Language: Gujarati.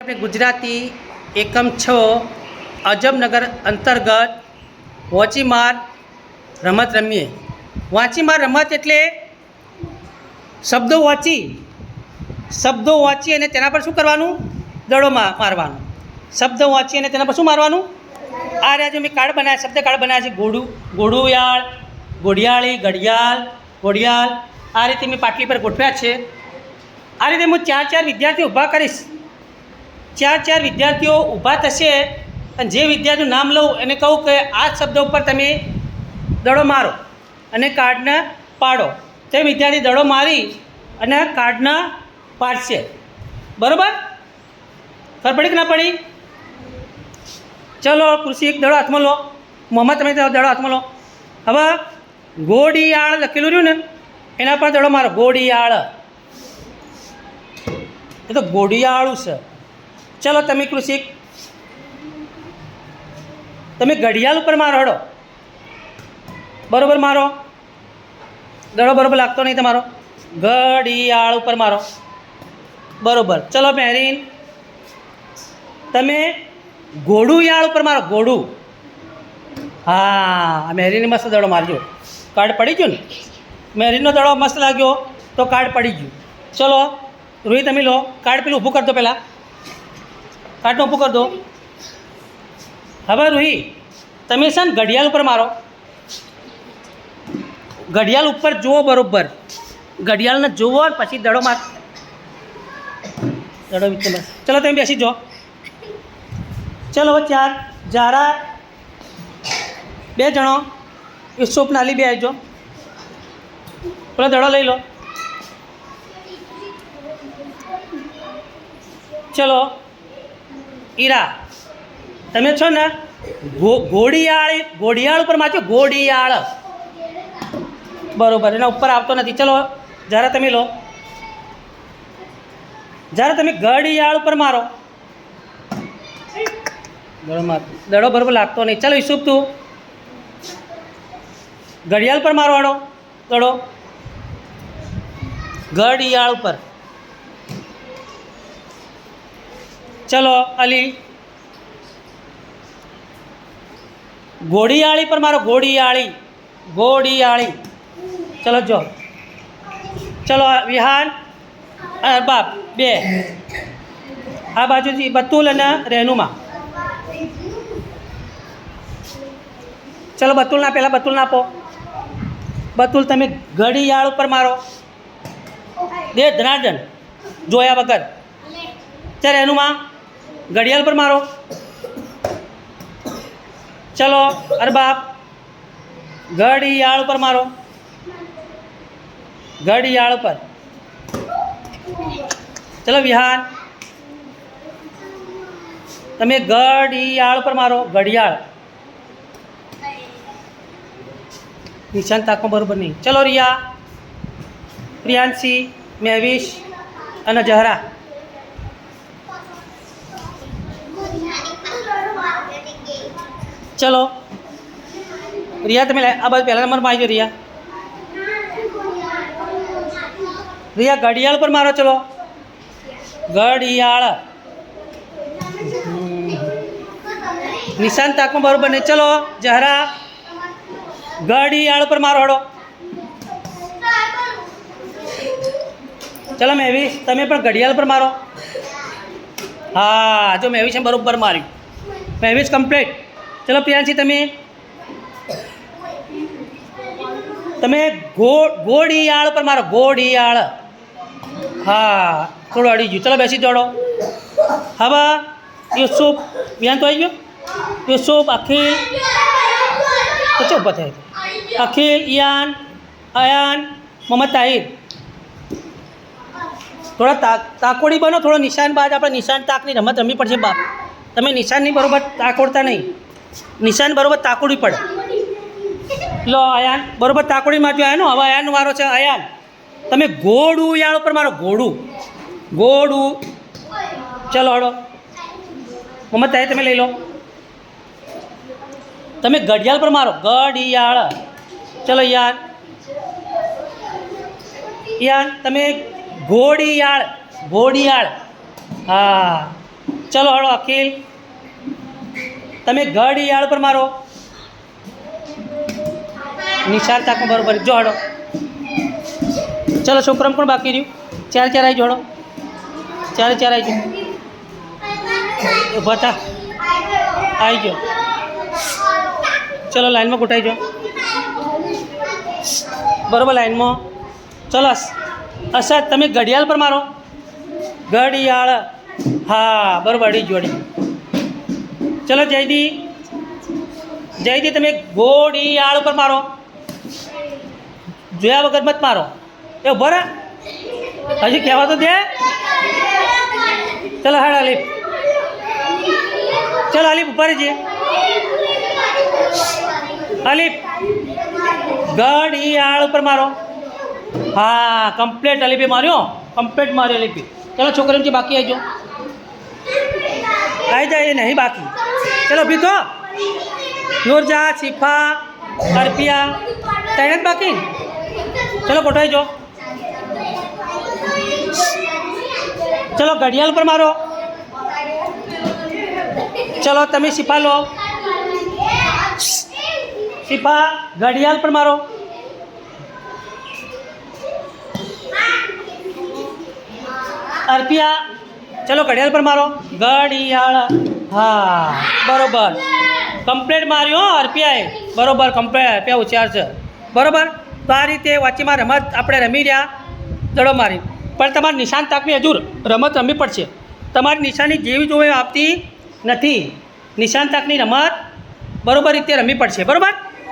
આપણે ગુજરાતી એકમ 6 અજબનગર અંતર્ગત વોચીમાર રમત રમીએ. વાંચીમાર રમત એટલે શબ્દો વાંચી અને તેના પર શું કરવાનું? દડો મારવાનો. શબ્દો વાંચી અને તેના પર શું મારવાનું? આ રહ્યા જો મેં કાર્ડ બનાવ્યા, શબ્દ કાર્ડ બનાવ્યા છે. ઘોડિયાળ, ઘોડિયાળી, ઘડિયાળ. આ રીતે મેં પાટલી પર ગોઠવ્યા છે. આ રીતે હું ચાર વિદ્યાર્થીઓ ઊભા કરીશ. ચાર વિદ્યાર્થીઓ ઊભા થશે અને જે વિદ્યાર્થીનું નામ લઉં એને કહું કે આ શબ્દ ઉપર તમે દડો મારો અને કાર્ડને પાડો. તે વિદ્યાર્થી દડો મારી અને કાર્ડને પાડશે. બરાબર? ખબર પડી કે ના પડી? ચલો કૃષિ એક દડો હાથમાં લો. મોહમ્મદ તમે દડો હાથમાં લો. હવે ઘોડિયાળ લખેલું રહ્યું ને એના પર દડો મારો. ઘોડિયાળ, એ તો ઘોડિયાળું છે. ચલો તમે કૃષિક તમે ઘડિયાળ ઉપર મારો. હડો બરાબર મારો. દડો બરાબર લાગતો નહીં તમારો. ઘડિયાળ ઉપર મારો. બરાબર. ચલો મેરીન તમે ઘોડુયાળ ઉપર મારો. ઘોડું. હા, મેરીને મસ્ત દડો મારજો. કાર્ડ પડી ગયું ને? મેરીનનો દડો મસ્ત લાગ્યો તો કાર્ડ પડી ગયું. ચલો રોહિત તમે લો કાર્ડ. પેલું ઊભું કરી દો. પહેલાં કાર્ડને ઊભું કરી દો. હવે રોહિત તમે છે ને ઘડિયાળ ઉપર મારો. ઘડિયાળ ઉપર જુઓ બરાબર. ઘડિયાળને જુઓ પછી દડો માર. દડો બસ. ચલો તમે બેસી જાઓ. ચલો જારા 2 જણો યુસુફ નાલી 2 આવજો. પેલો દડો લઈ લો. ચલો ઈરા તમે છો ને ઘોડિયાળ ઉપર મારજો. ઘોડિયાળ બરાબર. એના ઉપર આવતો નથી. ચલો જ્યારે તમે લો. જ્યારે તમે ઘડિયાળ ઉપર મારો. દડો બરાબર લાગતો નહીં. ચલો યુસુફ તું ઘડિયાળ પર મારો. આડો દડો ઘડિયાળ ઉપર. ચલો અલી ઘોડિયાળી પર મારો. ઘોડિયાળી. ચલો જો. ચલો વિહાન અરબાબ 2. આ બાજુથી બતુલ અને રહેનુમા. ચલો બતુલના પહેલાં બતુલના આપો. બતુલ તમે ઘડિયાળ ઉપર મારો. દે ધનાર્દન જોયા વગર. ચાલ રહેનુમા ઘડિયાળ પર મારો. ચલો અરબાબ ઘડિયાળ ઉપર મારો. ઘડિયાળ ઉપર. ચલો વિહાન તમે ઘડિયાળ પર મારો. ઘડિયાળ નિશાન તાકો બરાબર નહીં. ચલો રિયા, પ્રિયાંશી, મેવિશ અને જહરા. ચલો રિયા તમે આ બાજુ પહેલા નંબરમાં આવી જાઓ. રિયા ઘડિયાળ પર મારો. ચલો ઘડિયાળ. નિશાન તાકમાં બરાબર નહીં. ચલો જહરા ઘડિયાળ પર મારો. હડો ચલો મેવિશ તમે પણ ઘડિયાળ પર મારો. હા જો મેવિશે બરાબર માર્યું. મેવિશ કમ્પ્લીટ. ચલો પ્રિયાંશી તમે ઘોડિયાળ પર મારો. ઘોડિયાળ. હા થોડું અડી ગયું. ચલો બેસી જોડો. હવે યુસુફ વિહાન તો આવી ગયો. યુસુફ અખિલ પછી ઊભા થાય. અખિલ, ઈયાન, અયાન, મોહમ્મદ તાહિર. થોડા તાકોડી બનો. થોડો નિશાનબાજ. આપણે નિશાન તાકની રમત રમવી પડશે બાપ. તમે નિશાનની બરાબર તાકોડતા નહીં. નિશાન બરાબર તાકોડી પડે. લો અયાન બરાબર તાકોડી મારજો. આયાનો હવે અયાનનો વારો છે. અયાન તમે ઘોડિયાળ ઉપર મારો. ઘોડું. ચલો હડો મોહમ્મદ તાહિર તમે લઈ લો. તમે ઘડિયાળ પર મારો. ઘડિયાળ. ચલો યાન તમે ઘોડિયાળ. હા ચલો હળો અખિલ, તમે ઘડિયાળ પર મારો. નિશાન તાકમાં બરોબર જો હળો. ચલો છોકરામાં પણ બાકી રહ્યું. ચાર ચાર આવી જોડો, ચારે ચાર આવી જાઓ. ઊભા થા, આવી ગયો. ચલો લાઈનમાં ગોઠાઈ જાઓ, બરોબર લાઈનમાં. ચલો અસર તમે ઘડિયાળ પર મારો. ઘડિયાળ, હા બરોબર, અડી જોડી. ચલો જયદી, જયદી તમે ઘોડિયાળ ઉપર મારો. જોયા વગર મત મારો. એ ઉભો રહે, હજી કહેવા તો દે. ચલો હાડ આલીફ, ચલો આલીફ ઉપર જઈએ. આલીફ ઘડિયાળ ઉપર મારો. હા કમ્પ્લેટ અલીફે માર્યો, કમ્પ્લેટ માર્યો અલીફે. ચલો છોકરીઓથી બાકી આવી જાઓ, આવી જાય એ નહીં બાકી. ચલો ભીતો, નૂરજા, શિફા, અર્પિયા, ત્રણે જ બાકી. ચલો ગોઠવાઈ જાઓ. ચલો ઘડિયાળ પર મારો. ચલો તમે શિફા લો. શિફા ઘડિયાળ પર મારો. અર્પિયા ચલો ઘડિયાળ પર મારો. ઘડિયાળ, હા બરોબર કમ્પ્લેટ માર્યો. અર્પિયાએ બરોબર કમ્પ્લેટ. અર્પિયા હોશિયાર છે, બરોબર. તો આ રીતે વાંચીમાં રમત આપણે રમી રહ્યા, દડો મારી. પણ તમારે નિશાન તાકની હજુ રમત રમવી પડશે. તમારી નિશાની જેવી જોવે આપતી નથી. નિશાન તાકની રમત બરોબર રીતે રમવી પડશે, બરાબર.